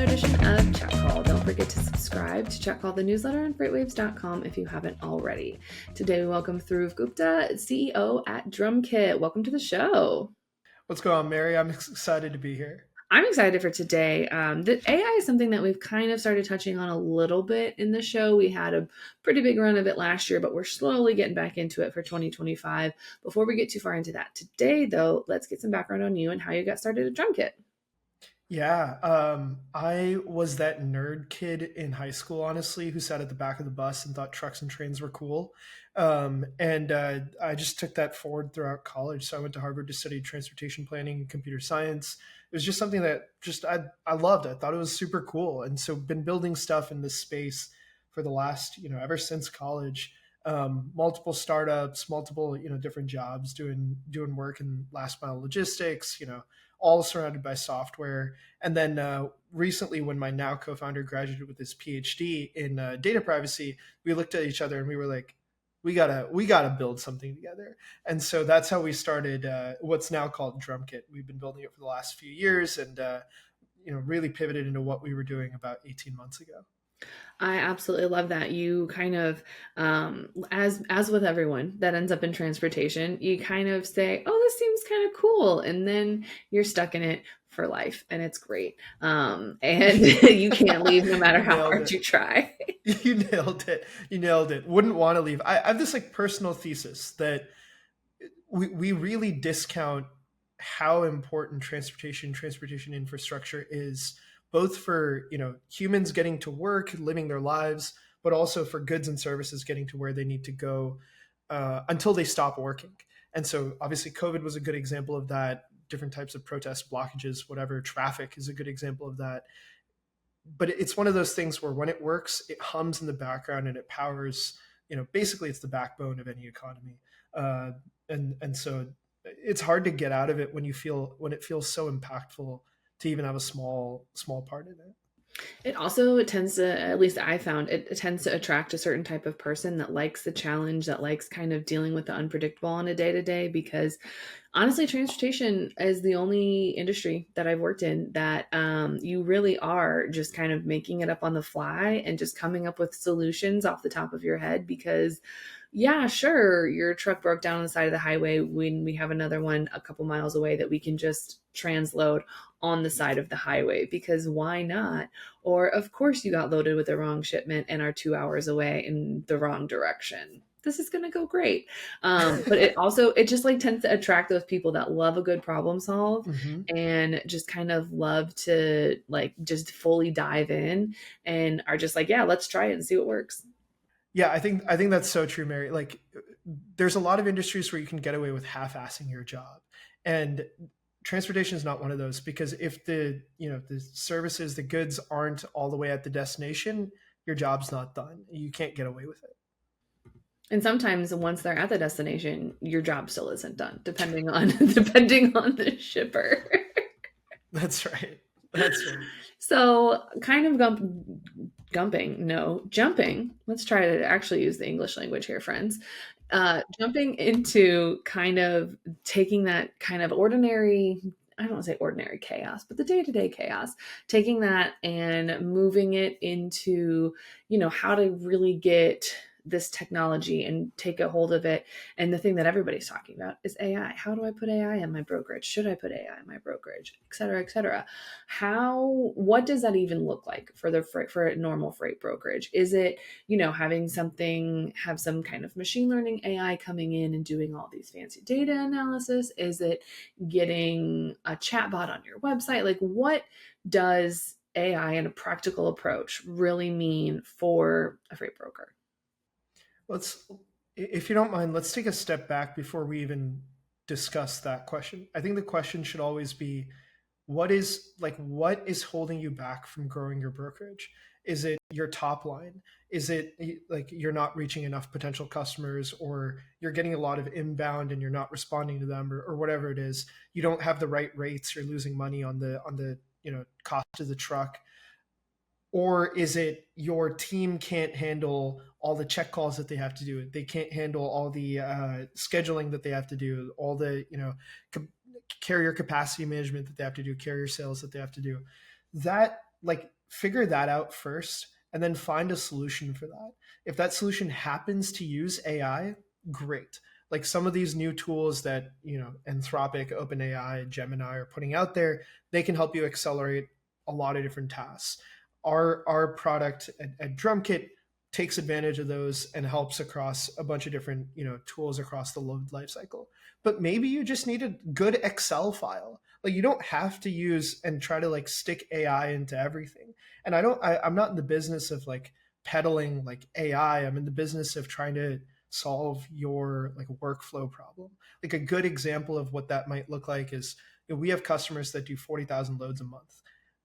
another edition of Chat Call. Don't forget to subscribe to Chat Call, the newsletter on FreightWaves.com if you haven't already. Today we welcome Dhruv Gupta, CEO at DrumKit. Welcome to the show. What's going on, Mary? I'm excited to be here. I'm excited for today. The AI is something that we've kind of started touching on a little bit in the show. We had a pretty big run of it last year, but we're slowly getting back into it for 2025. Before we get too far into that today, though, let's get some background on you and how you got started at DrumKit. Yeah, I was that nerd kid in high school, honestly, who sat at the back of the bus and thought trucks and trains were cool. And I just took that forward throughout college. So I went to Harvard to study transportation planning and computer science. It was just something that I loved. I thought it was super cool. And so been building stuff in this space for the last, ever since college. Multiple startups, multiple, different jobs, doing work in last mile logistics, all surrounded by software. And then recently, when my now co-founder graduated with his PhD in data privacy, we looked at each other and we were like, we gotta build something together. And so that's how we started what's now called DrumKit. We've been building it for the last few years, and really pivoted into what we were doing about 18 months ago. I absolutely love that. You kind of, as with everyone that ends up in transportation, you kind of say, "Oh, this seems kind of cool," and then you're stuck in it for life, and it's great. And you can't leave no matter how hard you try. You nailed it. You nailed it. Wouldn't want to leave. I have this personal thesis that we really discount how important transportation infrastructure is, both for humans getting to work, living their lives, but also for goods and services getting to where they need to go until they stop working. And so obviously COVID was a good example of that. Different types of protests, blockages, whatever, traffic is a good example of that. But it's one of those things where when it works, it hums in the background and it powers, basically it's the backbone of any economy. And so it's hard to get out of it when it feels so impactful to even have a small part in it. It tends to, at least I found, it tends to attract a certain type of person that likes the challenge, that likes kind of dealing with the unpredictable on a day-to-day, because honestly, transportation is the only industry that I've worked in that you really are just kind of making it up on the fly and just coming up with solutions off the top of your head. Because yeah, sure, your truck broke down on the side of the highway when we have another one a couple miles away that we can just transload on the side of the highway, because why not? Or of course you got loaded with the wrong shipment and are 2 hours away in the wrong direction. This is going to go great. But it just tends to attract those people that love a good problem solve, and just kind of love to just fully dive in and are just yeah, let's try it and see what works. Yeah, I think that's so true, Mary. There's a lot of industries where you can get away with half-assing your job. And transportation is not one of those, because if the services, the goods aren't all the way at the destination, your job's not done. You can't get away with it. And sometimes once they're at the destination, your job still isn't done, depending on the shipper. That's right. That's right. So kind of jumping. Let's try to actually use the English language here, friends. Jumping into kind of taking that kind of ordinary, I don't want to say ordinary chaos, but the day-to-day chaos, taking that and moving it into, how to really get this technology and take a hold of it. And the thing that everybody's talking about is AI. How do I put AI in my brokerage? Should I put AI in my brokerage? Et cetera, et cetera. What does that even look like for a normal freight brokerage? Is it, have some kind of machine learning AI coming in and doing all these fancy data analysis? Is it getting a chatbot on your website? What does AI and a practical approach really mean for a freight broker? If you don't mind, let's take a step back before we even discuss that question. I think the question should always be, what is holding you back from growing your brokerage? Is it your top line? Is it you're not reaching enough potential customers, or you're getting a lot of inbound and you're not responding to them, or whatever it is? You don't have the right rates, you're losing money on the cost of the truck. Or is it your team can't handle all the check calls that they have to do? They can't handle all the scheduling that they have to do, all the carrier capacity management that they have to do, carrier sales that they have to do. That like figure that out first and then find a solution for that. If that solution happens to use AI, great. Like some of these new tools that, Anthropic, OpenAI, Gemini are putting out there, they can help you accelerate a lot of different tasks. Our product at DrumKit takes advantage of those and helps across a bunch of different, tools across the load lifecycle. But maybe you just need a good Excel file. Like you don't have to use and try to like stick AI into everything. And I'm not in the business of like peddling like AI. I'm in the business of trying to solve your like workflow problem. Like a good example of what that might look like is, we have customers that do 40,000 loads a month.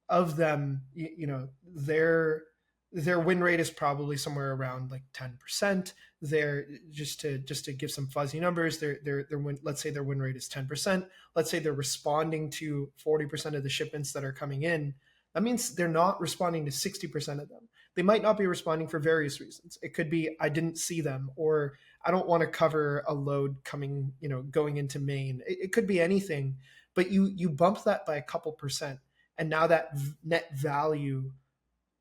Of them, their win rate is probably somewhere around like 10%. They're just to give some fuzzy numbers, their win, let's say their win rate is 10%. Let's say they're responding to 40% of the shipments that are coming in. That means they're not responding to 60% of them. They might not be responding for various reasons. It could be I didn't see them, or I don't want to cover a load coming, going into Maine. It could be anything, but you bump that by a couple percent, and now that net value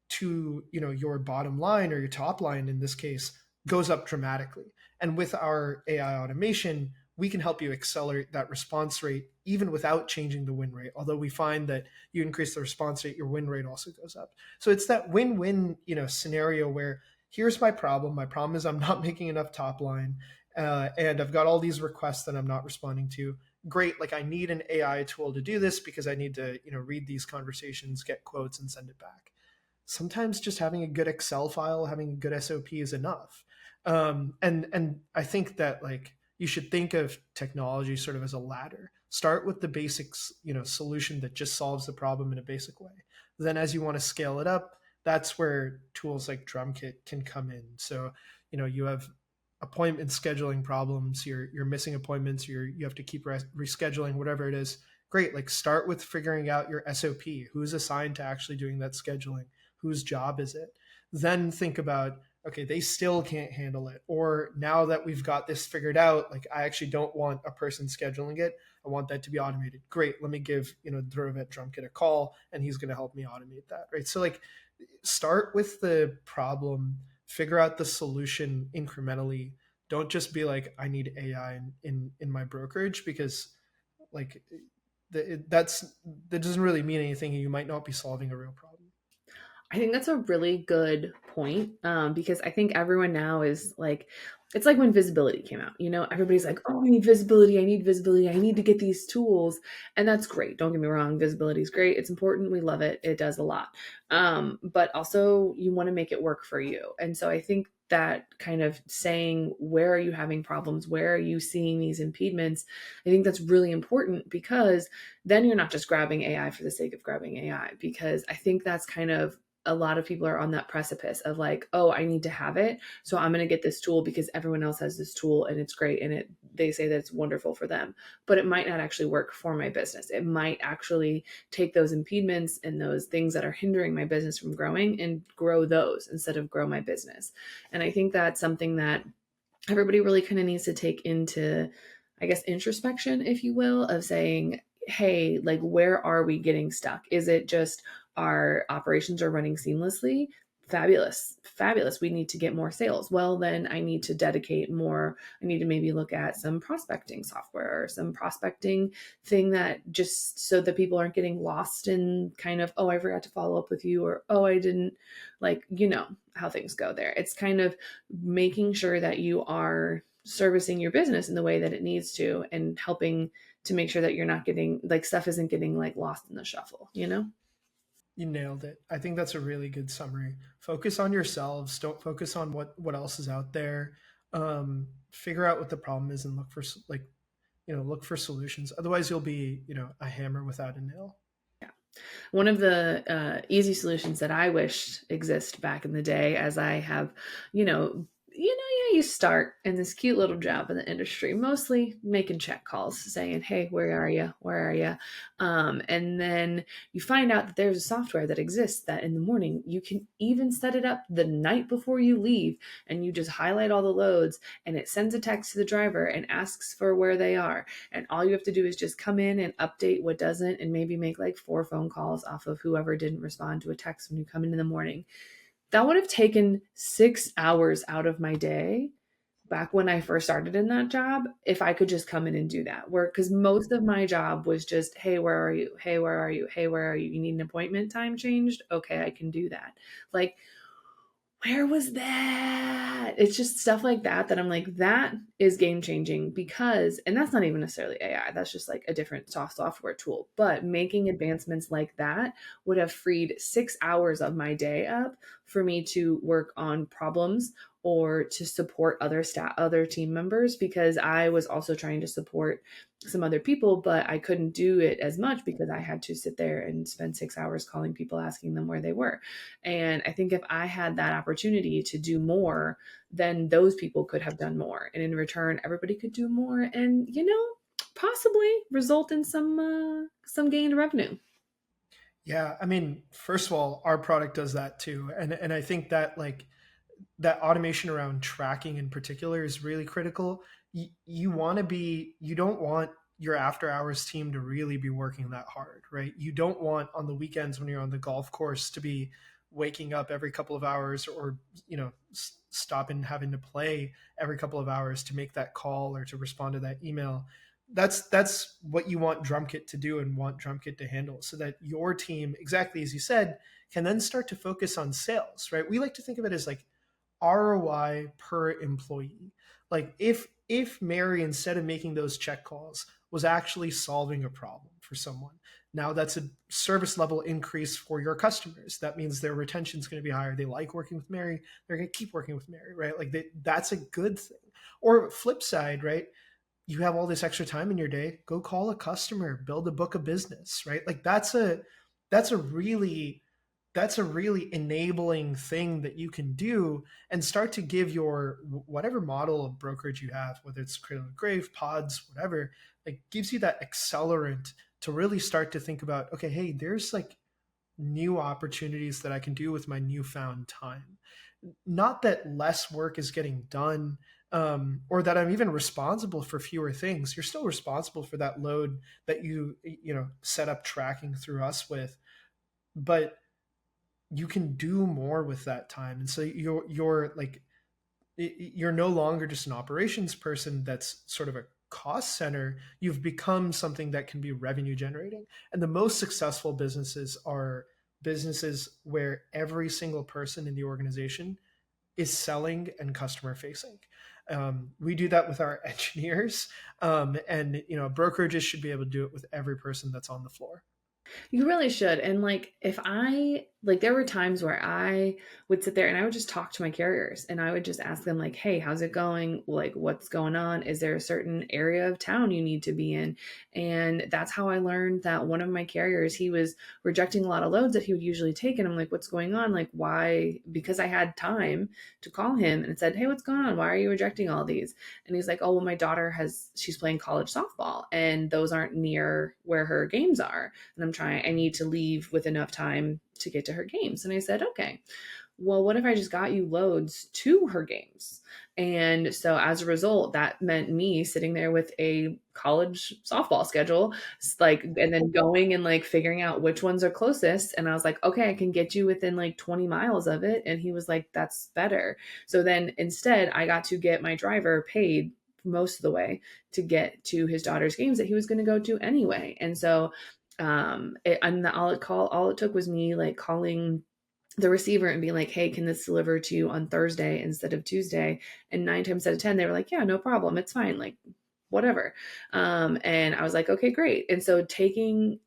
to, your bottom line or your top line in this case goes up dramatically. And with our AI automation, we can help you accelerate that response rate even without changing the win rate. Although we find that you increase the response rate, your win rate also goes up. So it's that win-win, scenario where here's my problem. My problem is I'm not making enough top line, and I've got all these requests that I'm not responding to. Great, like I need an AI tool to do this because I need to, read these conversations, get quotes, and send it back. Sometimes just having a good Excel file, having a good SOP is enough. And I think that like you should think of technology sort of as a ladder. Start with the basics, solution that just solves the problem in a basic way. Then as you want to scale it up, that's where tools like DrumKit can come in. So, you have appointment scheduling problems, you're missing appointments, you have to keep rescheduling, whatever it is. Great, like start with figuring out your SOP, who's assigned to actually doing that scheduling, whose job is it. Then think about, okay, they still can't handle it, or now that we've got this figured out, like I actually don't want a person scheduling it, I want that to be automated. Great, let me give, Dhruv at DrumKit a call and he's going to help me automate that, right? So like start with the problem, figure out the solution incrementally. Don't just be like, I need AI in my brokerage, because like that doesn't really mean anything. You might not be solving a real problem. I think that's a really good point, because I think everyone now is like, it's like when visibility came out. Everybody's like, "Oh, I need visibility. I need visibility. I need to get these tools," and that's great. Don't get me wrong, visibility is great. It's important. We love it. It does a lot, but also you want to make it work for you. And so I think that kind of saying, where are you having problems? Where are you seeing these impediments? I think that's really important, because then you're not just grabbing AI for the sake of grabbing AI, because I think that's kind of, a lot of people are on that precipice of like, oh, I need to have it, so I'm going to get this tool because everyone else has this tool and it's great, and they say that it's wonderful for them, but it might not actually work for my business. It might actually take those impediments and those things that are hindering my business from growing and grow those instead of grow my business. And I think that's something that everybody really kind of needs to take into, I guess, introspection, if you will, of saying, hey, like, where are we getting stuck? Is it just our operations are running seamlessly? Fabulous, fabulous. We need to get more sales. Well, then I need to dedicate more. I need to maybe look at some prospecting software or some prospecting thing, that just so that people aren't getting lost in kind of, oh, I forgot to follow up with you, or, oh, I didn't, like, how things go there. It's kind of making sure that you are servicing your business in the way that it needs to, and helping to make sure that you're not getting, like, stuff isn't getting like lost in the shuffle. You nailed it. I think that's a really good summary. Focus on yourselves. Don't focus on what else is out there. Figure out what the problem is and look for look for solutions. Otherwise, you'll be a hammer without a nail. Yeah. One of the easy solutions that I wished exist back in the day, as I have, yeah, you start in this cute little job in the industry, mostly making check calls, saying, "Hey, where are you? Where are you?" And then you find out that there's a software that exists that in the morning you can even set it up the night before you leave, and you just highlight all the loads, and it sends a text to the driver and asks for where they are. And all you have to do is just come in and update what doesn't, and maybe make like 4 phone calls off of whoever didn't respond to a text when you come in the morning. That would have taken 6 hours out of my day back when I first started in that job if I could just come in and do that. Where, because most of my job was just, hey, where are you? Hey, where are you? Hey, where are you? You need an appointment time changed? Okay, I can do that. Like, where was that? It's just stuff like that that I'm like, that is game changing because, and that's not even necessarily AI, that's just like a different software tool. But making advancements like that would have freed 6 hours of my day up for me to work on problems or to support other staff, other team members, because I was also trying to support some other people, but I couldn't do it as much because I had to sit there and spend 6 hours calling people asking them where they were. And I think if I had that opportunity to do more, then those people could have done more. And in return, everybody could do more and, possibly result in some gained revenue. Yeah, I mean, first of all, our product does that too, and I think that like that automation around tracking in particular is really critical. You want to be, you don't want your after hours team to really be working that hard, right? You don't want on the weekends when you're on the golf course to be waking up every couple of hours, or stopping having to play every couple of hours to make that call or to respond to that email. That's what you want Drumkit to do and want Drumkit to handle, so that your team, exactly as you said, can then start to focus on sales, right? We like to think of it as like ROI per employee. Like if Mary, instead of making those check calls, was actually solving a problem for someone, now that's a service level increase for your customers. That means their retention is going to be higher. They like working with Mary. They're going to keep working with Mary, right? Like that's a good thing. Or flip side, right? You have all this extra time in your day. Go call a customer, build a book of business, right? Like that's a really enabling thing that you can do, and start to give your whatever model of brokerage you have, whether it's cradle to grave, pods, whatever, like gives you that accelerant to really start to think about, okay, hey, there's like new opportunities that I can do with my newfound time. Not that less work is getting done, or that I'm even responsible for fewer things. You're still responsible for that load that you set up tracking through us with, but you can do more with that time. And so you're like, you're no longer just an operations person that's sort of a cost center. You've become something that can be revenue generating. And the most successful businesses are businesses where every single person in the organization is selling and customer facing. We do that with our engineers, and brokerages should be able to do it with every person that's on the floor. You really should. And like, if I, like, there were times where I would sit there and I would just talk to my carriers and I would just ask them, like, hey, how's it going? Like, what's going on? Is there a certain area of town you need to be in? And that's how I learned that one of my carriers, he was rejecting a lot of loads that he would usually take. And I'm like, what's going on? Like, why? Because I had time to call him and said, hey, what's going on? Why are you rejecting all these? And he's like, oh, well, my daughter she's playing college softball and those aren't near where her games are. And I need to leave with enough time to get to her games. And I said, okay, well, what if I just got you loads to her games? And so as a result, that meant me sitting there with a college softball schedule, like, and then going and like figuring out which ones are closest. And I was like, okay, I can get you within like 20 miles of it. And he was like, that's better. So then instead, I got to get my driver paid most of the way to get to his daughter's games that he was going to go to anyway. And so and all it took was me like calling the receiver and being like, hey, can this deliver to you on Thursday instead of Tuesday? And 9 times out of 10, they were like, yeah, no problem. It's fine. Like, whatever. And I was like, okay, great. And so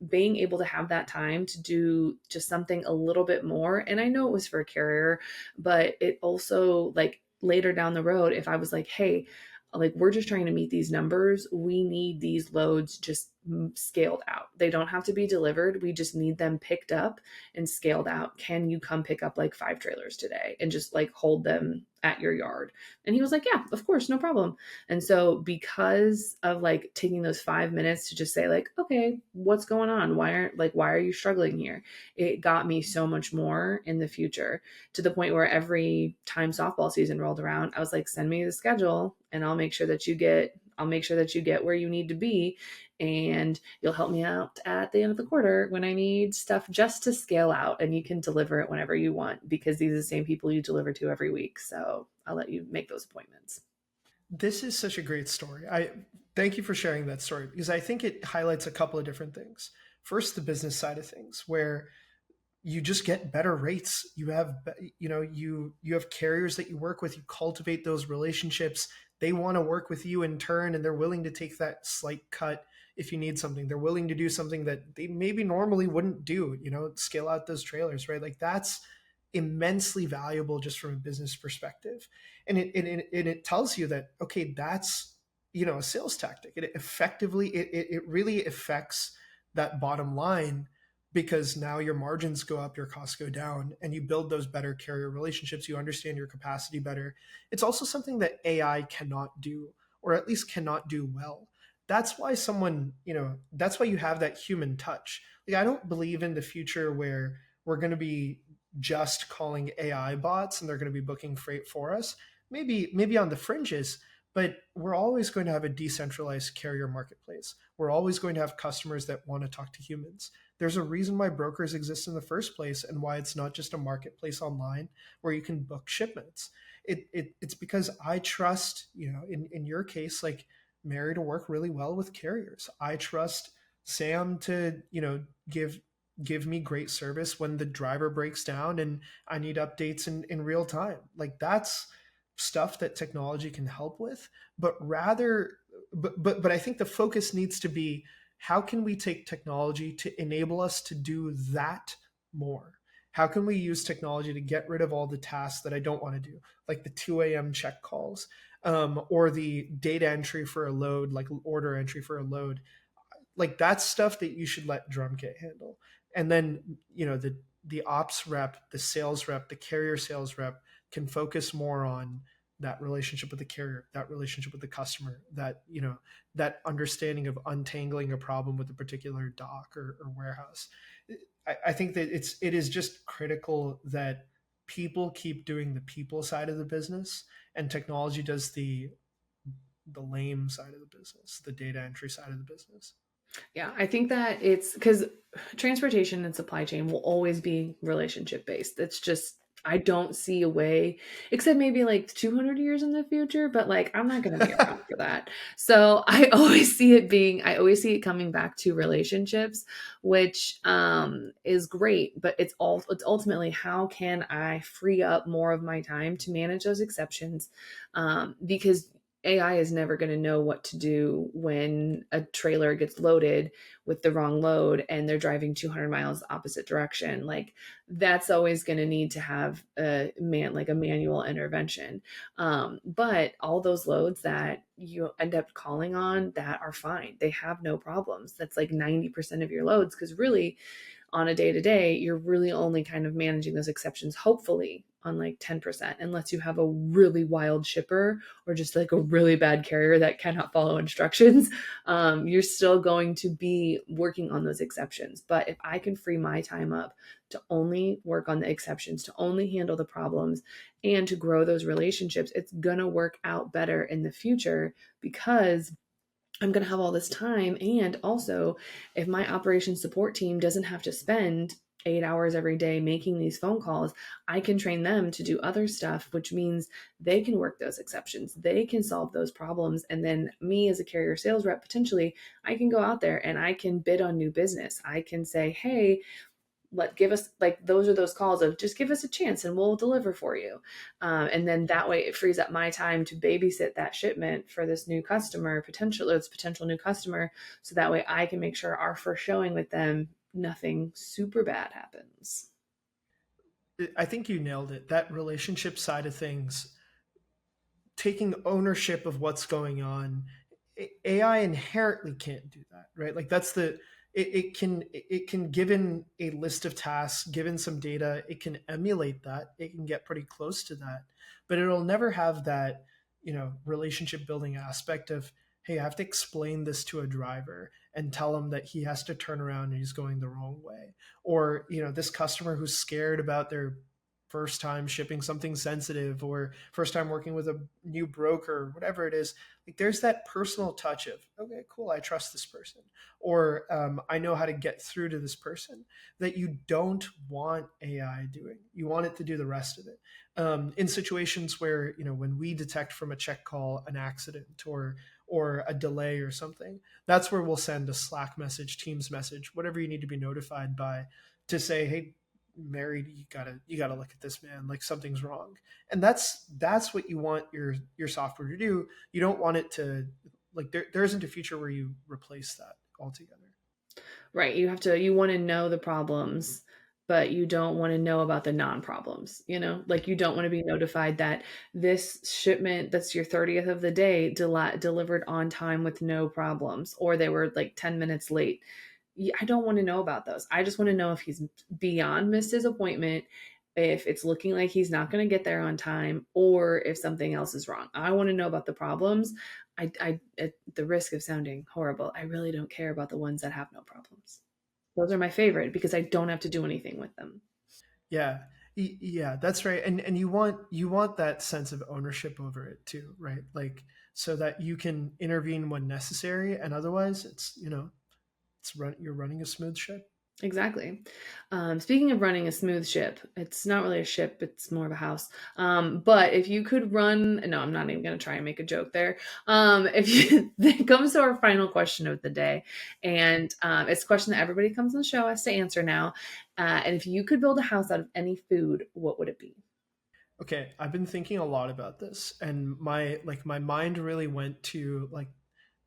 being able to have that time to do just something a little bit more. And I know it was for a carrier, but it also like later down the road, if I was like, hey, like we're just trying to meet these numbers. We need these loads just scaled out. They don't have to be delivered. We just need them picked up and scaled out. Can you come pick up like 5 trailers today and just like hold them at your yard? And he was like, yeah, of course, no problem. And so because of like taking those 5 minutes to just say like, okay, what's going on? Why are you struggling here? It got me so much more in the future, to the point where every time softball season rolled around, I was like, send me the schedule and I'll make sure that you get where you need to be, and you'll help me out at the end of the quarter when I need stuff just to scale out, and you can deliver it whenever you want because these are the same people you deliver to every week. So I'll let you make those appointments. This is such a great story. I thank you for sharing that story because I think it highlights a couple of different things. First, the business side of things, where you just get better rates. You have, you have carriers that you work with. You cultivate those relationships. They want to work with you in turn, and they're willing to take that slight cut if you need something. They're willing to do something that they maybe normally wouldn't do. Scale out those trailers, right? Like that's immensely valuable just from a business perspective, and it tells you that okay, that's a sales tactic. It really affects that bottom line because now your margins go up, your costs go down, and you build those better carrier relationships. You understand your capacity better. It's also something that AI cannot do, or at least cannot do well. That's why you have that human touch. Like, I don't believe in the future where we're going to be just calling AI bots and they're going to be booking freight for us. Maybe on the fringes, but we're always going to have a decentralized carrier marketplace. We're always going to have customers that want to talk to humans. There's a reason why brokers exist in the first place and why it's not just a marketplace online where you can book shipments. It's because I trust, in your case, like Mary to work really well with carriers. I trust Sam to, give me great service when the driver breaks down and I need updates in real time. Like that's stuff that technology can help with, but rather but I think the focus needs to be how can we take technology to enable us to do that more? How can we use technology to get rid of all the tasks that I don't want to do, like the 2 a.m. check calls, or the data entry for a load, like order entry for a load? Like that's stuff that you should let Drumkit handle. And then the ops rep, the sales rep, the carrier sales rep can focus more on that relationship with the carrier, that relationship with the customer, that understanding of untangling a problem with a particular dock or warehouse. I think that it is just critical that people keep doing the people side of the business and technology does the lame side of the business, the data entry side of the business. Yeah, I think that it's because transportation and supply chain will always be relationship based. It's just, I don't see a way, except maybe like 200 years in the future, but like I'm not going to be around for that. So I always see it coming back to relationships, which is great, but it's ultimately how can I free up more of my time to manage those exceptions? Because AI is never going to know what to do when a trailer gets loaded with the wrong load and they're driving 200 miles the opposite direction. Like that's always going to need to have like a manual intervention. But all those loads that you end up calling on that are fine, they have no problems. That's like 90% of your loads, because really on a day to day, you're really only kind of managing those exceptions, hopefully, on like 10%, unless you have a really wild shipper or just like a really bad carrier that cannot follow instructions. You're still going to be working on those exceptions. But if I can free my time up to only work on the exceptions, to only handle the problems, and to grow those relationships, it's going to work out better in the future because I'm going to have all this time. And also, if my operations support team doesn't have to spend 8 hours every day making these phone calls, I can train them to do other stuff, which means they can work those exceptions, they can solve those problems. And then, me as a carrier sales rep, potentially, I can go out there and I can bid on new business. I can say, hey, give us, like, those are those calls of just give us a chance and we'll deliver for you. And then that way it frees up my time to babysit that shipment for this new customer, potential new customer, so that way I can make sure our first showing with them, nothing super bad happens. I think you nailed it. That relationship side of things taking ownership of what's going on. AI inherently can't do that, right? Like that's the it can given a list of tasks, given some data, it can emulate that. It can get pretty close to that, but it'll never have that, relationship building aspect of, hey, I have to explain this to a driver and tell him that he has to turn around and he's going the wrong way. Or, this customer who's scared about their first time shipping something sensitive, or first time working with a new broker, whatever it is. Like there's that personal touch of, okay, cool, I trust this person, or I know how to get through to this person, that you don't want AI doing. You want it to do the rest of it. In situations where, when we detect from a check call an accident or a delay or something, that's where we'll send a Slack message, Teams message, whatever you need to be notified by, to say, hey, Mary, you gotta look at this, man, like something's wrong. And that's what you want your software to do. You don't want it to, like, there isn't a future where you replace that altogether. Right. You want to know the problems, but you don't want to know about the non-problems, like you don't want to be notified that this shipment that's your 30th of the day delivered on time with no problems, or they were like 10 minutes late. I don't want to know about those. I just want to know if he's beyond missed his appointment, if it's looking like he's not going to get there on time, or if something else is wrong. I want to know about the problems. At the risk of sounding horrible, I really don't care about the ones that have no problems. Those are my favorite because I don't have to do anything with them. Yeah. Yeah, that's right. And you want that sense of ownership over it too, right? Like, so that you can intervene when necessary, and otherwise you're running a smooth ship. Exactly. Speaking of running a smooth ship, it's not really a ship, it's more of a house. But if you could run, no, I'm not even going to try and make a joke there. If you, it comes to our final question of the day, and it's a question that everybody comes on the show has to answer now. And if you could build a house out of any food, what would it be? Okay, I've been thinking a lot about this, and my mind really went to, like,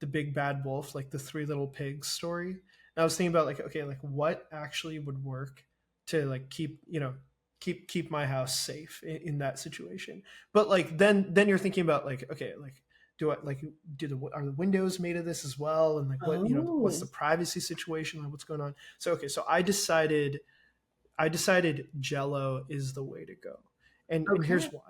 the big bad wolf, like the three little pigs story. And I was thinking about, like, okay, like what actually would work to, like, keep my house safe in that situation. But like then you're thinking about, like, okay, like, are the windows made of this as well, and like what's Oh, the privacy situation, like what's going on. So okay, so I decided Jello is the way to go. And okay. here's why.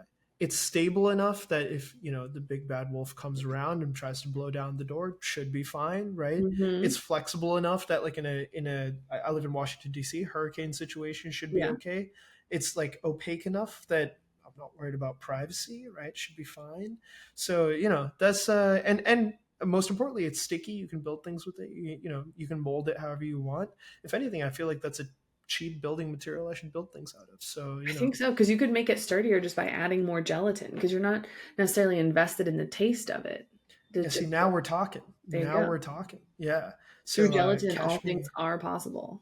It's stable enough that if, the big bad wolf comes around and tries to blow down the door, it should be fine, right? Mm-hmm. It's flexible enough that, like, I live in Washington D.C., hurricane situation should be Yeah. okay. It's like opaque enough that I'm not worried about privacy, right? Should be fine. So, that's and most importantly, it's sticky. You can build things with it. You can mold it however you want. If anything, I feel like that's a cheap building material I should build things out of. So, I think so, because you could make it sturdier just by adding more gelatin, because you're not necessarily invested in the taste of it. yeah, see, Just now we're talking. there you Now go. we're talking. Yeah. Through So, gelatin, all cash things me. are possible.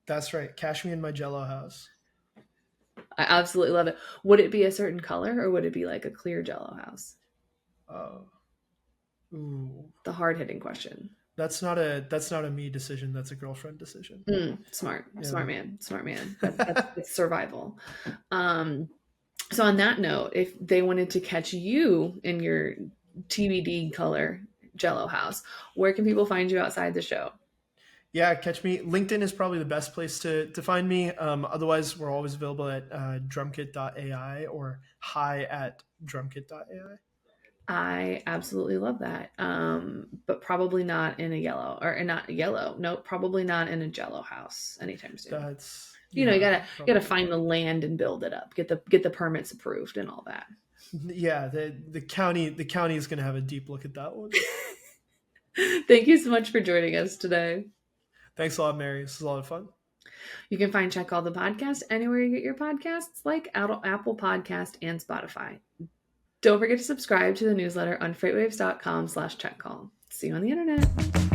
That's right. Cash me in my Jello house. I absolutely love it. Would it be a certain color, or would it be like a clear Jello house? Oh, ooh, The hard hitting question. that's not a me decision. That's a girlfriend decision. Smart, Yeah. smart man. That's survival. Um, so on that note, if they wanted to catch you in your TBD color Jello house, where can people find you outside the show? Yeah, catch me. LinkedIn is probably the best place to find me. Otherwise, we're always available at drumkit.ai or hi at drumkit.ai. I absolutely love that. But probably not in a yellow or not yellow. No, probably not in a Jello house anytime soon. That's, You yeah, gotta probably find not. the land and build it up. Get the permits approved and all that. Yeah, the county is going to have a deep look at that one. Thank you so much for joining us today. Thanks a lot, Mary. This is a lot of fun. You can find Check All the Podcast anywhere you get your podcasts, like Apple Podcast and Spotify. Don't forget to subscribe to the newsletter on freightwaves.com/checkcall. See you on the internet.